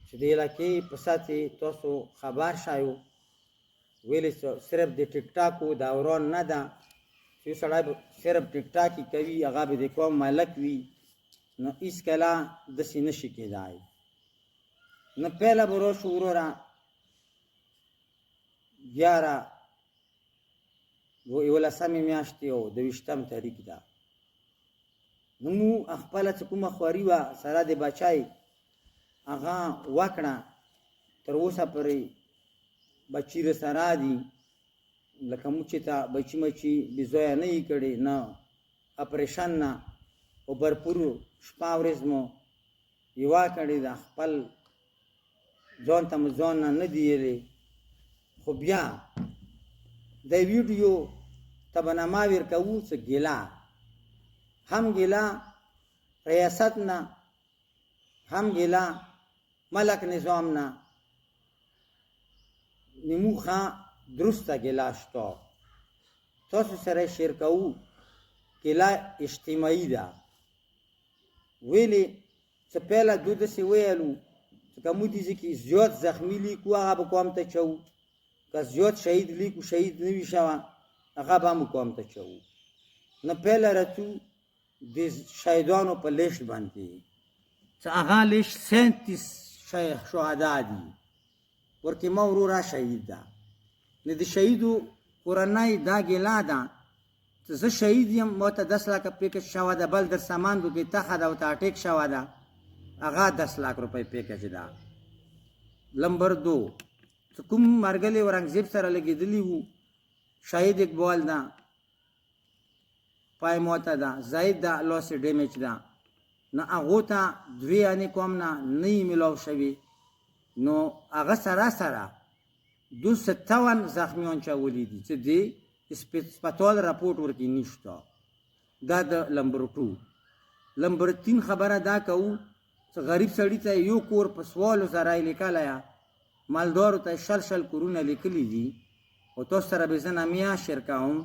چې د علاقې په ساتي تاسو خبر شایو ویلې صرف د ټیک ټاکو دوران نه ده چې سړی صرف ټیک ټاکي کوي هغه به د کوم مالک وي نو هیڅ کله داسې نشي کېدای نه پهله به راشو وروره 11 میاشتې او 22 تاریخ ده نو مو خپله چې کومه خواري وه سره د بچای هغه وکړه تر اوسه پورې بچي رسره دي لکه موږ چې ته بچي مچي بېځایه نه یې کړې نه اپریشن نه او برپور شپه ورځ مو یوه کړې ده خپل ځان ته مو ځان نه دی ویلې خو بیا د ویډیو ته به نما ورکوو څه ګیله هم ګیله ریاست نه هم ګیله ملک نظام نه نموخه درسته ګیله شته تاسو سره شیر کوو ګیله اجتماعي ده ویلې څه پهله دو داسې ویلو چې که موږ دې کې زیات زخمي لیکو هغه به قوم ته چوو که زیات شهید لیکو شهید نه وي شوه هغه به هم قوم ته چوو نه پهله راتو د شهیدانو په لیست باندې چې هغه لیست 37 شهدا دي ورکې ما وروره شهید ده نه د شهیدو کورنۍ دا ګیله ده چې زه شهید یم ما ته 10 لکه پیکج شوه ده بل در ساماندو کې تخه ده او ته اټیک شوه ده هغه 10 लाख روپۍ پیکج ده لمبر 2 چې کوم مرګلي اورنګزیب سره لګېدلی وو شهید اقبال ده پای موته ده زاید ده لاس ډیمیج ده نه هغو ته 2 یعنې کوم نه یې میلاو شوي نو هغه سره 257 زخمیان چولی دي چې د سپیټال راپورټ ورکې نشته دا د لمبر 2 لمبر 3 خبره دا کوو چې غریب سړي ته یو کور په 16,000 لیکلی مالدارو ته شل کورونه لیکلي دي او تاسو سره به زه نامیا شیر کوم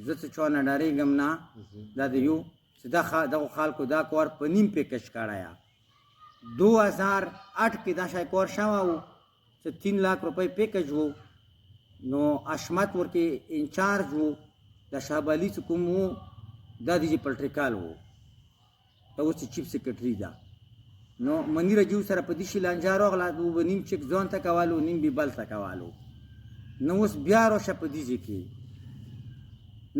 زه څه چا نه ډارېږم نه دا د یو چې دغو خلکو دا کار په نیم پیکج کړی 2008 کې دا شی کار شوی و چې 3 लाख روپۍ پیکج و نو اشمت ورکې انچارج و د شهبالي چې کوم و دا د پلټریکال و دا اوس چیف سیکرټري ده نو منیر جیو سره په دې شي لانجه راغله و به نیم چک ځان ته کولو نیم به بل ته کولو نو اوس بیا راشه په دې ځای کې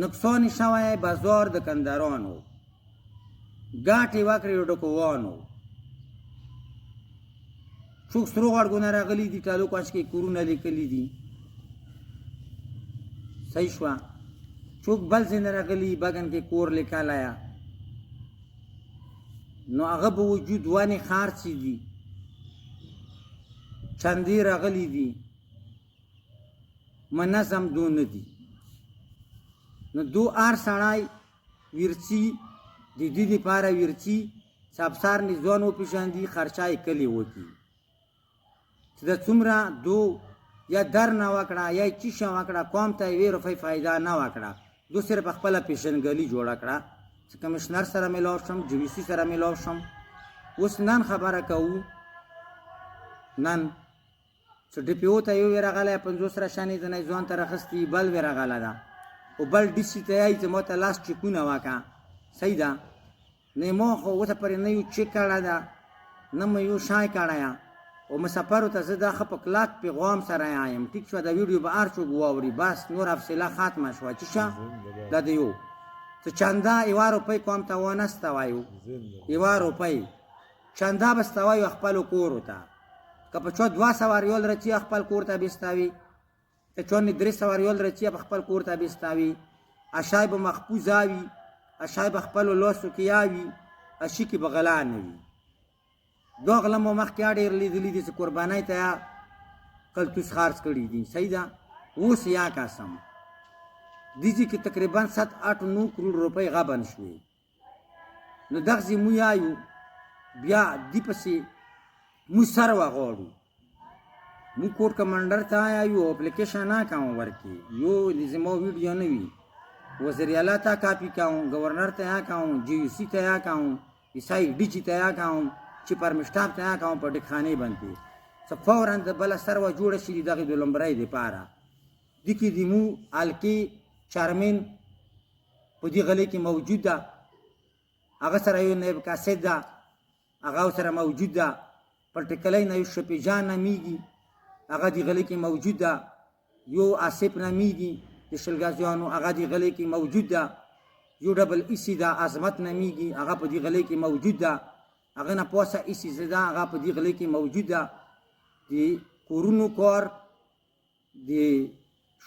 نقصان شوی بازار د کندارانو ګاټې وکړې ډکوانو څوک سرو غړګونه راغلي دي ټالو کاش کې کورونه لیکلي دي صحیح شوه څوک بل ځای نه راغلي بګن کې کور لیکلی نو هغه به وجود ونې خارڅې دي چندې راغلي دي منظم دو نه دي نو دو هر سړی ویرچي د دې دپاره ویرچي چې افسر نه ځوان وپېژندي خرچه یې کلي وکړي چې د څومره دو یا در نه وکړه یا یې چیشه وکړه قوم ته 1 روپۍ فایده نه وکړه دو صرف خپله پیشنګلي جوړه کړه چې کمشنر سره میلاو شم جویسي سره میلاو شم اوس نن خبره کوو نن چې ډي پي او ته یو ورغلی 50 راشانې د نه ځوان ته راخستي بل ورغله ده او بل ډي سي ته یې چې ما ته لاس چکونه وکړه صحیح ده نه ما خو اوسه پورې نه یو چک کړی ده نه مې یو شای کړی او مسافرو ته زه دا ښه په کلاک پیغام سره یم ټیک شوه د ویډیو به هر څوک واوري بس نور حوصله ختمه شوه چې شه دا د یو څه چنده 1 روپۍ قوم ته وانسته وایو 1 روپۍ چنده بسته وایو خپلو کورو ته که په چا 200 ریال رچي خپل کور ته بستوي که چا نه 300 ریال رچي په خپل کور ته بستوي اشای به مخپوزه وي اشای به خپلو لاسو کې یاوي اشي کې به غلا نه وي دا غله مو مخکې ډېر لیدلي دي چې قربانۍ ته یا کلتوس خرڅ کړي دي صحیح ده اوس یا قسم دې ځای کې تقریبا 7-8-9 کروڑ روپۍ غبن شوې نو دغسې مو یایو بیا دې پسې مو سر وغواړو مو کوټ کمانډر ته یایو اپلیکیشن نه کوم ورکې یو زما ویډیو نه وي وزیر اعلی ته کاپي کوم گورنر ته یا کوم جی یو سی ته یا کوم ایسای ډي جي ته یا کوم چې پر مشتاب ته کوم په ډکخانې باندې څه فورا د بله سروه جوړه شي دغې د لومړی دپاره دې کې د مو الکې چارمین په دې غلۍ کې موجود ده هغه سره یو نایب کاسد ده هغه سره موجود ده پرټیکلی نه یو شپیجان نمیږي هغه دې غلۍ کې موجود ده یو آصف نمیږي د شلګازیانو هغه دې غلۍ کې موجود ده یو ډبل ایسی ده عظمت نمیږي هغه په دې غلۍ کې موجود ده هغه نه پوسه ایسی ده هغه په دې غلۍ کې موجود ده د کورونو کار د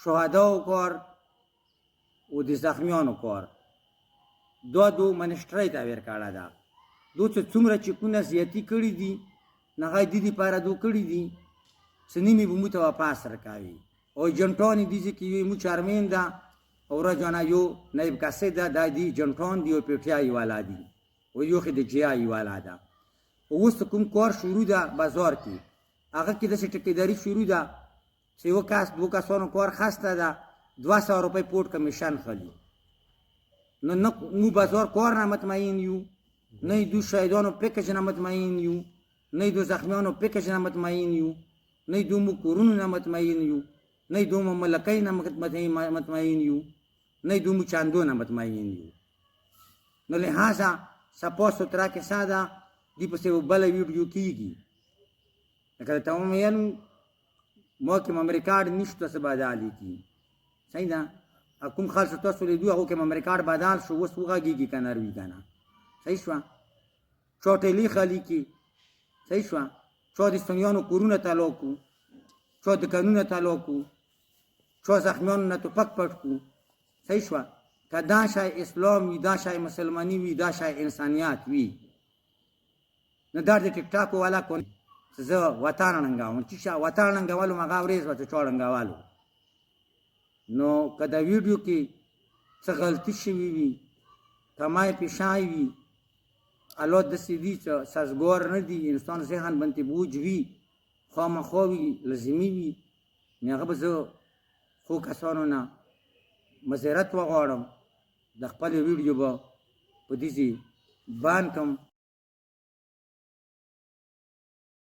شهداو کار او د زخمیانو کار دو منسټرۍ ته ورکړه ده دو چې څومره چکونه زیاتي کړي دي نه هغه دې دپاره دو کړي دي چې نیمې به موږ ته واپس راکوي او ایجنټان یې دي چې یو مو چارمین ده او رجانه یو نایب کاسد ده دا دي ایجنټان دي او پیټیایي والا دي او یو خې د جیایي والا ده اوس کوم کار شروع ده بازار کې هغه کې داسې ټکېداري شروع ده چې یو کس دو کسانو کار خسته ده 200 روپۍ پورټ کمیشن خلي نو نه مو بازار کار نه مطمئن یو نه دو شهیدانو پیکج نه مطمئن یو نه دو زخمیانو پیکج نه مطمئن یو نه دو مو کورونو نه مطمئن یو نه دو مو ملکۍ نه مطمئن یو نه دو مو چاندو نه مطمئن یو نو لہذا صفا سترا کې ساده دی پسې بله ویډیو کېږي لکه ته ومیم ما کې مم ریکارډ نشته څه بدالي کي صحیح ده کوم خلک تاسو لیدو هغو کې مم ریکارډ بدل شو اوس وغږېږي که نه روي که نه صحیح شوه چا ټیلي خالي کي صحیح شوه چا د ستنیانو کورونه تالا کړو چا دکانونه تالا کړو چا زخمیانو نه توپک پټ کړو صحیح شوه که دا شی اسلام وي دا شی مسلماني وي دا شی انسانیت وي نو دا د ټیک ټاک والا کو زه وطن ړنګوم چې وطن ړنګولو هغه ورځ به چې چا ړنګولو نو که د ویډیو کې څه غلطي شوي وي کمای پیشای وي الات داسې دي چې سازګار نه دي انسان ذهن باندې بوج وي خامخا وي لازمي وي نو هغه به زه ښو کسانو نه مزیرت وغواړم د خپلې ویډیو به په داسې بان کړم